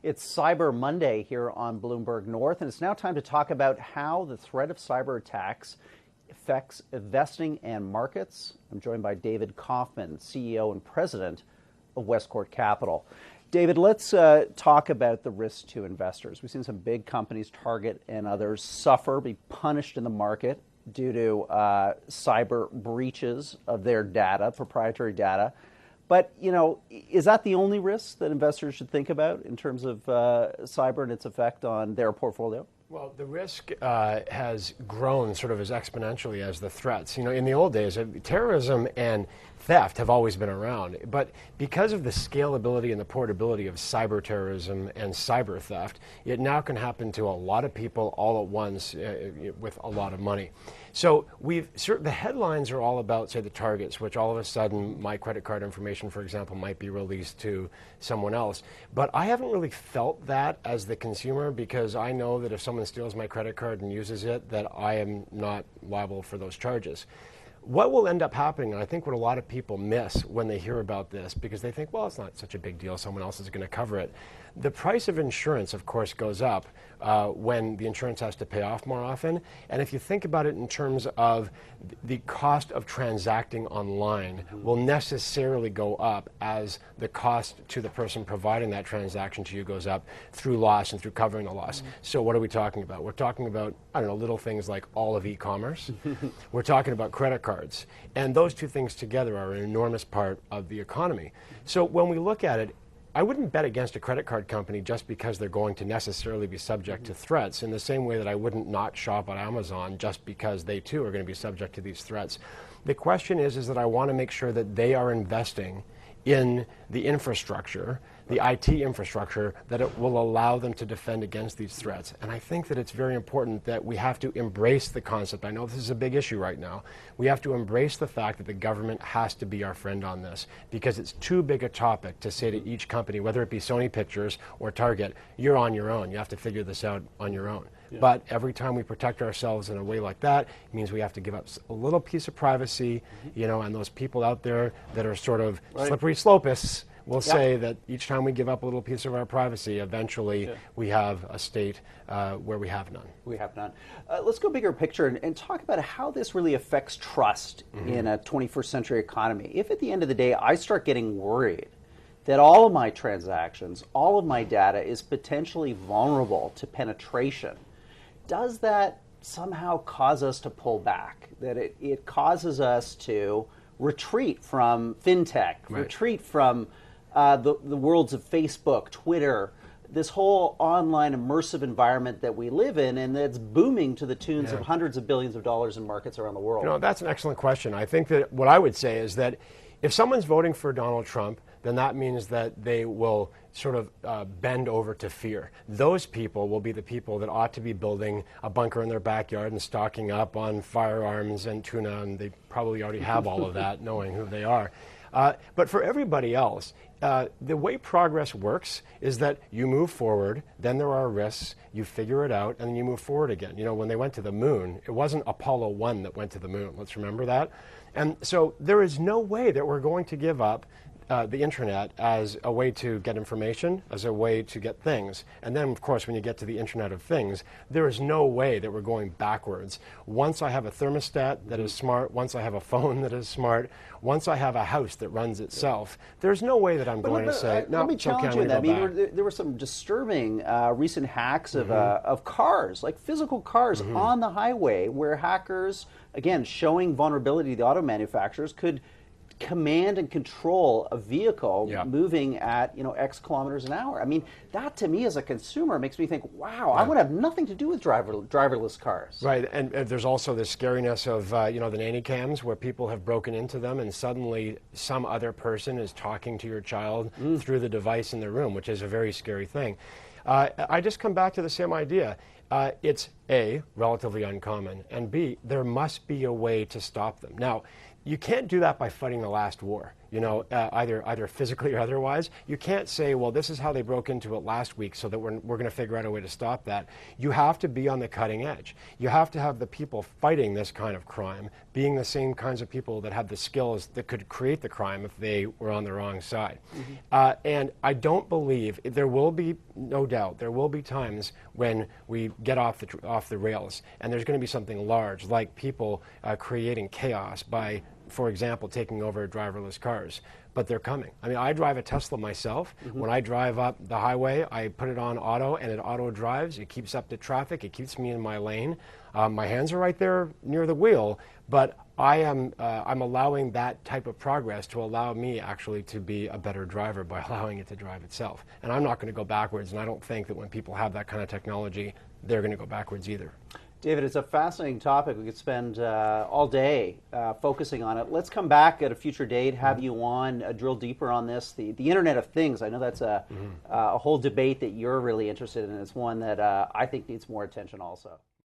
It's Cyber Monday here on Bloomberg North, and it's now time to talk about how the threat of cyber attacks affects investing and markets. I'm joined by David Kaufman, CEO and President of Westcourt Capital. David, let's talk about the risk to investors. We've seen some big companies, Target and others, suffer, be punished in the market due to cyber breaches of their data, proprietary data. But, you know, is that the only risk that investors should think about in terms of cyber and its effect on their portfolio? Well, the risk has grown sort of as exponentially as the threats. You know, in the old days, terrorism and theft have always been around. But because of the scalability and the portability of cyber terrorism and cyber theft, it now can happen to a lot of people all at once with a lot of money. So the headlines are all about, say, the targets, which all of a sudden my credit card information, for example, might be released to someone else. But I haven't really felt that as the consumer, because I know that if someone steals my credit card and uses it, that I am not liable for those charges. What will end up happening, and I think what a lot of people miss when they hear about this, because they think, well, it's not such a big deal, someone else is going to cover it. The price of insurance, of course, goes up when the insurance has to pay off more often. And if you think about it in terms of the cost of transacting online will necessarily go up as the cost to the person providing that transaction to you goes up through loss and through covering the loss. So what are we talking about? We're talking about, I don't know, little things like all of e-commerce. We're talking about credit cards. And those two things together are an enormous part of the economy. So when we look at it, I wouldn't bet against a credit card company just because they're going to necessarily be subject to threats, in the same way that I wouldn't not shop on Amazon just because they too are going to be subject to these threats. The question is that I want to make sure that they are investing in the infrastructure, the IT infrastructure, that it will allow them to defend against these threats. And I think that it's very important that we have to embrace the concept. I know this is a big issue right now. We have to embrace the fact that the government has to be our friend on this, because it's too big a topic to say to each company, whether it be Sony Pictures or Target, you're on your own. You have to figure this out on your own. Yeah. But every time we protect ourselves in a way like that, it means we have to give up a little piece of privacy, you know, and those people out there that are sort of slippery slopists will say that each time we give up a little piece of our privacy, eventually we have a state where we have none. We have none. Let's go bigger picture and talk about how this really affects trust in a 21st century economy. If at the end of the day I start getting worried that all of my transactions, all of my data is potentially vulnerable to penetration, does that somehow cause us to pull back? That it causes us to retreat from fintech, retreat from the worlds of Facebook, Twitter, this whole online immersive environment that we live in, and that's booming to the tunes of hundreds of billions of dollars in markets around the world? You know, that's an excellent question. I think that what I would say is that if someone's voting for Donald Trump, then that means that they will sort of bend over to fear. Those people will be the people that ought to be building a bunker in their backyard and stocking up on firearms and tuna, and they probably already have all of that, knowing who they are. But for everybody else, the way progress works is that you move forward, then there are risks, you figure it out, and then you move forward again. You know, when they went to the moon, it wasn't Apollo 1 that went to the moon. Let's remember that. And so there is no way that we're going to give up the internet as a way to get information, as a way to get things. And then, of course, when you get to the Internet of Things, there is no way that we're going backwards. Once I have a thermostat that is smart, once I have a phone that is smart, once I have a house that runs itself, there's no way that I'm going to say, no, let me challenge you on that. I mean, there were some disturbing recent hacks of cars, like physical cars on the highway, where hackers, again, showing vulnerability to the auto manufacturers, could command and control a vehicle moving at, you know, X kilometers an hour. I mean, that to me as a consumer makes me think, wow, I want to have nothing to do with driverless cars. Right, and there's also the scariness of, you know, the nanny cams, where people have broken into them and suddenly some other person is talking to your child through the device in the room, which is a very scary thing. I just come back to the same idea. It's A, relatively uncommon, and B, there must be a way to stop them. Now, you can't do that by fighting the last war. either physically or otherwise, you can't say, well, this is how they broke into it last week, so that we're going to figure out a way to stop that. You have to be on the cutting edge. You have to have the people fighting this kind of crime being the same kinds of people that have the skills that could create the crime if they were on the wrong side. And I don't believe, there will be, no doubt, there will be times when we get off the rails, and there's going to be something large, like people creating chaos by, for example, taking over driverless cars. But they're coming. I mean, I drive a Tesla myself. When I drive up the highway, I put it on auto, and it auto drives. It keeps up the traffic. It keeps me in my lane. My hands are right there near the wheel, but I'm allowing that type of progress to allow me actually to be a better driver by allowing it to drive itself. And I'm not going to go backwards, and I don't think that when people have that kind of technology, they're going to go backwards either. David, it's a fascinating topic. We could spend all day focusing on it. Let's come back at a future date, have you on, drill deeper on this. The Internet of Things, I know that's a whole debate that you're really interested in. It's one that I think needs more attention also.